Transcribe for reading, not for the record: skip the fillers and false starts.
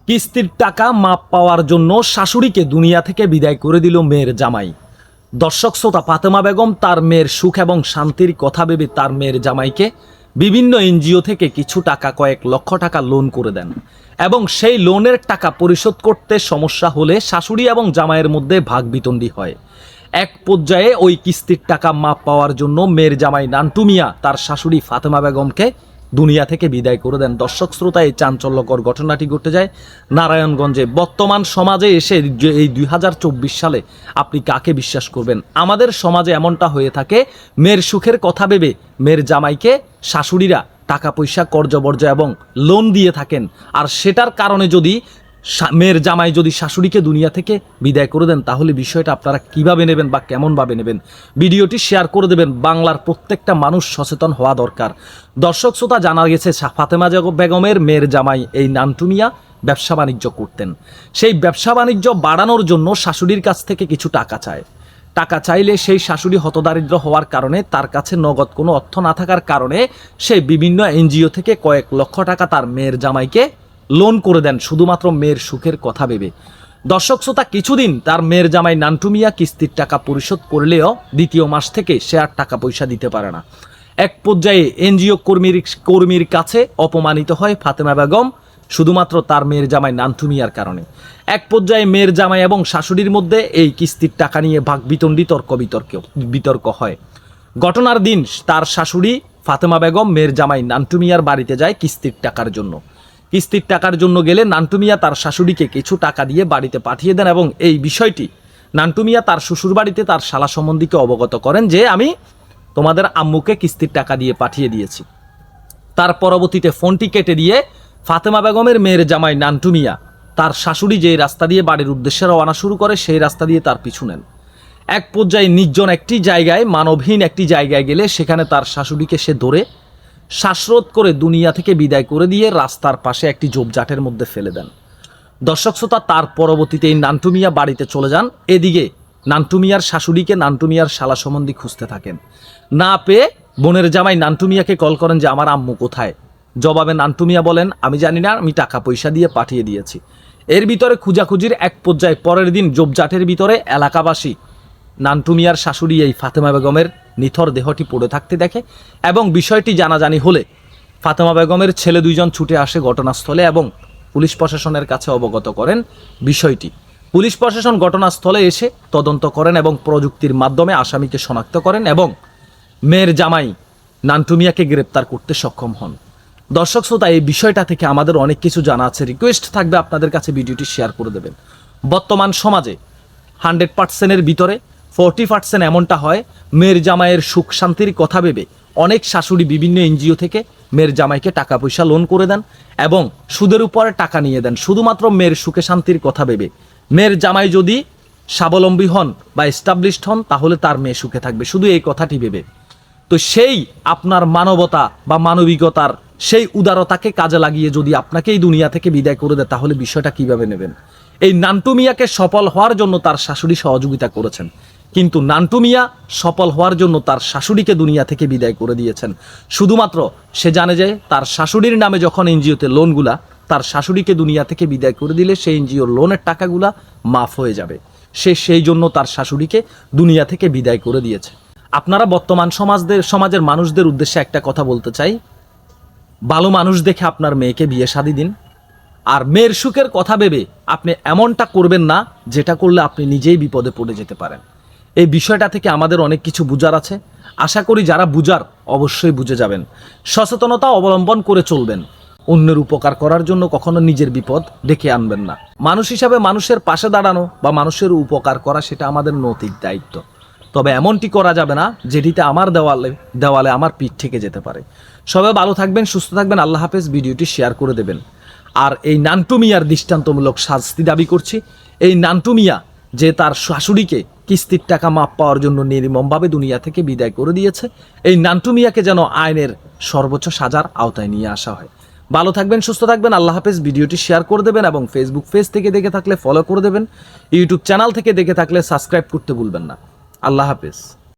কিস্তির টাকা মাপ পাওয়ার জন্য শাশুড়িকে দুনিয়া থেকে বিদায় করে দিল মেয়ের জামাই। দর্শক শ্রোতা, ফাতেমা বেগম তার মেয়ের সুখ এবং শান্তির কথা ভেবে তার মেয়ের জামাইকে বিভিন্ন এনজিও থেকে কিছু টাকা, কয়েক লক্ষ টাকা লোন করে দেন এবং সেই লোনের টাকা পরিশোধ করতে সমস্যা হলে শাশুড়ি এবং জামাইয়ের মধ্যে ভাগবিতণ্ডি হয়। এক পর্যায়ে ওই কিস্তির টাকা মাপ পাওয়ার জন্য মেয়ের জামাই নান্টু মিয়া তার শাশুড়ি ফাতেমা বেগমকে দুনিয়া থেকে বিদায় করে দেন। দর্শক শ্রোতা, এই চাঞ্চল্যকর ঘটনাটি ঘটে যায় নারায়ণগঞ্জে। বর্তমান সমাজে এসে এই 2024 সালে আপনি কাকে বিশ্বাস করবেন? আমাদের সমাজে এমনটা হয়ে থাকে, মেয়ের সুখের কথা ভেবে মেয়ের জামাইকে শাশুড়িরা টাকা পয়সা, কর্জবর্জ এবং লোন দিয়ে থাকেন। আর সেটার কারণে যদি মেয়ের জামাই যদি শাশুড়িকে দুনিয়া থেকে বিদায় করে দেন, তাহলে বিষয়টা আপনারা কিভাবে নেবেন বা কেমনভাবে নেবেন? ভিডিওটি শেয়ার করে দেবেন। বাংলার প্রত্যেকটা মানুষ সচেতন হওয়া দরকার। দর্শক শ্রোতা, জানা গেছে ফাতেমা বেগমের মেয়ের জামাই এই নান্টু মিয়া ব্যবসা বাণিজ্য করতেন। সেই ব্যবসা বাণিজ্য বাড়ানোর জন্য শাশুড়ির কাছ থেকে কিছু টাকা চায়। টাকা চাইলে সেই শাশুড়ি হতদারিদ্র হওয়ার কারণে, তার কাছে নগদ কোনো অর্থ না থাকার কারণে সে বিভিন্ন এনজিও থেকে কয়েক লক্ষ টাকা তার মেয়ের জামাইকে লোন করে দেন, শুধুমাত্র মেয়ের সুখের কথা ভেবে। দর্শক শ্রোতা, কিছুদিন তার মেয়ের জামাই নান্টু মিয়া কিস্তির টাকা পরিশোধ করলেও দ্বিতীয় মাস থেকে সে আর টাকা পয়সা দিতে পারে না। এক পর্যায়ে এনজিও কর্মীর কাছে অপমানিত হয় ফাতেমা বেগম, শুধুমাত্র তার মেয়ের জামাই নান্টু মিয়ার কারণে। এক পর্যায়ে মেয়ের জামাই এবং শাশুড়ির মধ্যে এই কিস্তির টাকা নিয়ে ভাগবিতণ্ডি, বিতর্ক হয়। ঘটনার দিন তার শাশুড়ি ফাতেমা বেগম মেয়ের জামাই নান্টু মিয়ার বাড়িতে যায় কিস্তির টাকার জন্য। কিস্তির টাকার জন্য গেলে নান্টু মিয়া তার শাশুড়িকে কিছু টাকা দিয়ে বাড়িতে পাঠিয়ে দেন এবং এই বিষয়টি নান্টু মিয়া তার শ্বশুর বাড়িতে তার শালা সম্বন্ধীকে অবগত করেন যে আমি তোমাদের আম্মুকে কিস্তির টাকা দিয়ে পাঠিয়ে দিয়েছি। তার পরবর্তীতে ফোনটি কেটে দিয়ে ফাতেমা বেগমের মেয়ের জামাই নান্টু মিয়া তার শাশুড়ি যে রাস্তা দিয়ে বাড়ির উদ্দেশ্যে রওনা শুরু করে, সেই রাস্তা দিয়ে তার পিছু নেন। এক পর্যায়ে নির্জন একটি জায়গায়, মানবহীন একটি জায়গায় গেলে সেখানে তার শাশুড়িকে সে ধরে শ্বাসরোধ করে দুনিয়া থেকে বিদায় করে দিয়ে রাস্তার পাশে একটি ঝোপঝাটের মধ্যে ফেলে দেন। দর্শক শ্রোতা, তার পরবর্তীতে এই নান্টু মিয়া বাড়িতে চলে যান। এদিকে নান্টু মিয়ার শাশুড়িকে নান্টু মিয়ার শালা সম্বন্ধী খুঁজতে থাকেন। না পেয়ে বোনের জামাই নান্টু মিয়াকে কল করেন যে আমার আম্মু কোথায়। জবাবে নান্টু মিয়া বলেন আমি জানি না, আমি টাকা পয়সা দিয়ে পাঠিয়ে দিয়েছি। এর ভিতরে খুঁজাখুঁজির এক পর্যায়ে পরের দিন ঝোপঝাটের ভিতরে এলাকাবাসী নান্টু মিয়ার শাশুড়ি এই ফাতেমা বেগমের নিথর দেহটি পড়ে থাকতে দেখে এবং বিষয়টি জানাজানি হলে ফাতেমা বেগমের ছেলে দুইজন ছুটে আসে ঘটনাস্থলে এবং পুলিশ প্রশাসনের কাছে অবগত করেন বিষয়টি। পুলিশ প্রশাসন ঘটনাস্থলে এসে তদন্ত করেন এবং প্রযুক্তির মাধ্যমে আসামিকে শনাক্ত করেন এবং মেয়ের জামাই নান্টু মিয়াকে গ্রেপ্তার করতে সক্ষম হন। দর্শক শ্রোতা, এই বিষয়টা থেকে আমাদের অনেক কিছু জানা আছে। রিকোয়েস্ট থাকবে আপনাদের কাছে ভিডিওটি শেয়ার করে দেবেন। বর্তমান সমাজে 100%-এর ভিতরে 40% এমনটা হয়, মেয়ের জামাইয়ের সুখ শান্তির কথা ভেবে অনেক শাশুড়ি বিভিন্ন এনজিও থেকে মেয়ের জামাইকে টাকা পয়সা লোন করে দেন এবং সুদের উপরে টাকা নিয়ে দেন, শুধুমাত্র মেয়ের সুখে শান্তির কথা ভেবে। মেয়ের জামাই যদি স্বাবলম্বী হন বা এস্টাবলিশড হন, তাহলে তার মেয়ে সুখে থাকবে, শুধু এই কথাটি ভেবে। তো সেই আপনার মানবতা বা মানবিকতার সেই উদারতাকে কাজে লাগিয়ে যদি আপনাকে এই দুনিয়া থেকে বিদায় করে দেয়, তাহলে বিষয়টা কিভাবে নেবেন? এই নান্টু মিয়াকে সফল হওয়ার জন্য তার শাশুড়ি সহযোগিতা করেছেন, কিন্তু নান্টু মিয়া সফল হওয়ার জন্য তার শাশুড়িকে দুনিয়া থেকে বিদায় করে দিয়েছেন। শুধুমাত্র সে জানে যে তার শাশুড়ির নামে যখন এনজিওতে লোনগুলা, তার শাশুড়িকে দুনিয়া থেকে বিদায় করে দিলে সেই এনজিওর লোনের টাকাগুলা মাফ হয়ে যাবে। সে সেই জন্য তার শাশুড়িকে দুনিয়া থেকে বিদায় করে দিয়েছে। আপনারা বর্তমান সমাজের মানুষদের উদ্দেশ্যে একটা কথা বলতে চাই, ভালো মানুষ দেখে আপনার মেয়েকে বিয়ে শাদী দিন। আর মেয়ের সুখের কথা ভেবে আপনি এমনটা করবেন না যেটা করলে আপনি নিজেই বিপদে পড়ে যেতে পারেন। এই বিষয়টা থেকে আমাদের অনেক কিছু বুঝার আছে। আশা করি যারা বুঝার অবশ্যই বুঝে যাবেন। সচেতনতা অবলম্বন করে চলবেন। অন্যের উপকার করার জন্য কখনো নিজের বিপদ ডেকে আনবেন না। মানুষ হিসাবে মানুষের পাশে দাঁড়ানো বা মানুষের উপকার করা, সেটা আমাদের নৈতিক দায়িত্ব। তবে এমনটি করা যাবে না যেটিতে আমার দেওয়ালে আমার পিঠ থেকে যেতে পারে। সবাই ভালো থাকবেন, সুস্থ থাকবেন। আল্লাহ হাফেজ। ভিডিওটি শেয়ার করে দেবেন। আর এই নান্টু মিয়ার দৃষ্টান্তমূলক শাস্তি দাবি করছি। এই নান্টু মিয়া যে তার শাশুড়িকে কিস্তির টাকা মাপ পাওয়ার জন্য নির্মমভাবে দুনিয়া থেকে বিদায় করে দিয়েছে, এই নান্টু মিয়াকে যেন আইনের সর্বোচ্চ সাজার আওতায় নিয়ে আসা হয়। ভালো থাকবেন, সুস্থ থাকবেন। আল্লাহ হাফেজ। ভিডিওটি শেয়ার করে দেবেন এবং ফেসবুক পেজ থেকে দেখে থাকলে ফলো করে দেবেন। ইউটিউব চ্যানেল থেকে দেখে থাকলে সাবস্ক্রাইব করতে ভুলবেন না। আল্লাহ হাফেজ।